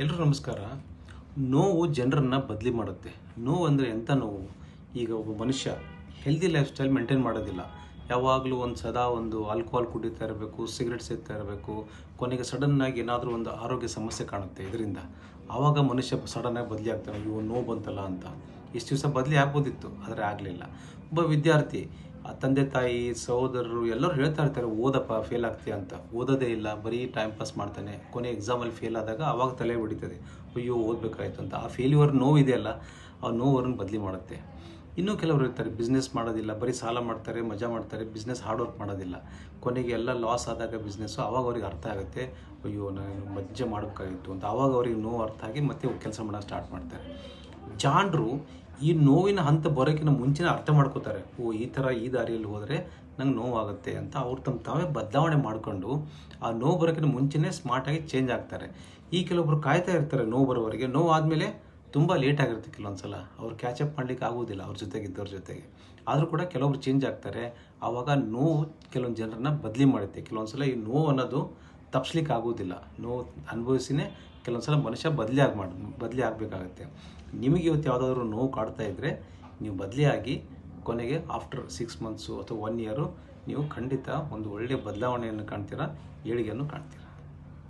ಎಲ್ಲರೂ ನಮಸ್ಕಾರ. ನೋವು ಜನರನ್ನು ಬದಲಿ ಮಾಡುತ್ತೆ. ನೋವು ಅಂದರೆ ಎಂಥ ನೋವು? ಈಗ ಒಬ್ಬ ಮನುಷ್ಯ ಹೆಲ್ದಿ ಲೈಫ್ ಸ್ಟೈಲ್ ಮೇಂಟೈನ್ ಮಾಡೋದಿಲ್ಲ. ಯಾವಾಗಲೂ ಸದಾ ಆಲ್ಕೋಹಾಲ್ ಕುಡಿತಾ ಇರಬೇಕು, ಸಿಗರೆಟ್ ಸೇದ್ತಾ ಇರಬೇಕು. ಕೊನೆಗೆ ಸಡನ್ನಾಗಿ ಏನಾದರೂ ಒಂದು ಆರೋಗ್ಯ ಸಮಸ್ಯೆ ಕಾಣುತ್ತೆ ಇದರಿಂದ. ಆವಾಗ ಮನುಷ್ಯ ಸಡನ್ನಾಗಿ ಬದಲಿ ಆಗ್ತಾನೆ. ಇವು ನೋವು ಬಂತಲ್ಲ ಅಂತ. ಇಷ್ಟು ದಿವಸ ಬದಲಿ ಆಗ್ಬೋದಿತ್ತು, ಆದರೆ ಆಗಲಿಲ್ಲ. ಒಬ್ಬ ವಿದ್ಯಾರ್ಥಿ ತಂದೆ ತಾಯಿ ಸಹೋದರರು ಎಲ್ಲರೂ ಹೇಳ್ತಾ ಇರ್ತಾರೆ, ಓದಪ್ಪ ಫೇಲ್ ಆಗ್ತೀಯ ಅಂತ. ಓದೋದೇ ಇಲ್ಲ, ಬರೀ ಟೈಮ್ ಪಾಸ್ ಮಾಡ್ತಾನೆ. ಕೊನೆ ಎಕ್ಸಾಮಲ್ಲಿ ಫೇಲ್ ಆದಾಗ ಆವಾಗ ತಲೆ ಹೊಡಿತದೆ, ಅಯ್ಯೋ ಓದಬೇಕಾಯ್ತು ಅಂತ. ಆ ಫೇಲ್ಯೂರ್ ನೋವು ಇದೆಯಲ್ಲ, ಆ ನೋವನ್ನು ಬದಲಿ ಮಾಡುತ್ತೆ. ಇನ್ನೂ ಕೆಲವರು ಇರ್ತಾರೆ, ಬಿಸ್ನೆಸ್ ಮಾಡೋದಿಲ್ಲ, ಬರೀ ಸಾಲ ಮಾಡ್ತಾರೆ, ಮಜಾ ಮಾಡ್ತಾರೆ, ಬಿಸ್ನೆಸ್ ಹಾರ್ಡ್ ವರ್ಕ್ ಮಾಡೋದಿಲ್ಲ. ಕೊನೆಗೆ ಎಲ್ಲ ಲಾಸ್ ಆದಾಗ ಬಿಸ್ನೆಸ್ಸು, ಆವಾಗ ಅವ್ರಿಗೆ ಅರ್ಥ ಆಗುತ್ತೆ, ಅಯ್ಯೋ ನಾನು ಮಜ್ಜೆ ಮಾಡಬೇಕಾಗಿತ್ತು ಅಂತ. ಆವಾಗ ಅವ್ರಿಗೆ ನೋವು ಅರ್ಥ ಆಗಿ ಮತ್ತೆ ಕೆಲಸ ಮಾಡೋಕ್ಕೆ ಸ್ಟಾರ್ಟ್ ಮಾಡ್ತಾರೆ. ಜಾಣರು ಈ ನೋವಿನ ಹಂತ ಬರೋಕ್ಕಿಂತ ಮುಂಚೆನೇ ಅರ್ಥ ಮಾಡ್ಕೋತಾರೆ, ಈ ಥರ ಈ ದಾರಿಯಲ್ಲಿ ಹೋದರೆ ನಂಗೆ ನೋವಾಗುತ್ತೆ ಅಂತ. ಅವ್ರು ತಾವೇ ಬದಲಾವಣೆ ಮಾಡಿಕೊಂಡು ಆ ನೋವು ಬರೋಕ್ಕಿಂತ ಮುಂಚೆನೇ ಸ್ಮಾರ್ಟಾಗಿ ಚೇಂಜ್ ಆಗ್ತಾರೆ. ಈ ಕೆಲವೊಬ್ರು ಕಾಯ್ತಾ ಇರ್ತಾರೆ ನೋವು ಬರೋವರೆಗೆ. ನೋವು ಆದಮೇಲೆ ತುಂಬ ಲೇಟ್ ಆಗಿರುತ್ತೆ. ಕೆಲವೊಂದು ಸಲ ಅವ್ರು ಕ್ಯಾಚಪ್ ಮಾಡಲಿಕ್ಕೆ ಆಗೋದಿಲ್ಲ ಅವ್ರ ಜೊತೆಗಿದ್ದವ್ರ ಜೊತೆಗೆ. ಆದರೂ ಕೂಡ ಕೆಲವೊಬ್ರು ಚೇಂಜ್ ಆಗ್ತಾರೆ. ಆವಾಗ ನೋವು ಕೆಲವೊಂದು ಜನರನ್ನ ಬದಲಿ ಮಾಡುತ್ತೆ. ಕೆಲವೊಂದು ಸಲ ಈ ನೋವು ಅನ್ನೋದು ತಪ್ಪಿಸ್ಲಿಕ್ಕೆ ಆಗೋದಿಲ್ಲ. ನೋವು ಅನುಭವಿಸಿನೇ ಕೆಲವೊಂದು ಸಲ ಮನುಷ್ಯ ಬದಲಿ ಆಗಬೇಕಾಗತ್ತೆ. ನಿಮಗೆ ಇವತ್ತು ಯಾವುದಾದ್ರೂ ನೋವು ಕಾಡ್ತಾ ಇದ್ದರೆ ನೀವು ಬದಲಿಯಾಗಿ ಕೊನೆಗೆ ಆಫ್ಟರ್ 6 ಮಂತ್ಸು ಅಥವಾ 1 ಇಯರು ನೀವು ಖಂಡಿತ ಒಂದು ಒಳ್ಳೆಯ ಬದಲಾವಣೆಯನ್ನು ಕಾಣ್ತೀರಾ, ಏಳಿಗೆಯನ್ನು ಕಾಣ್ತೀರಾ.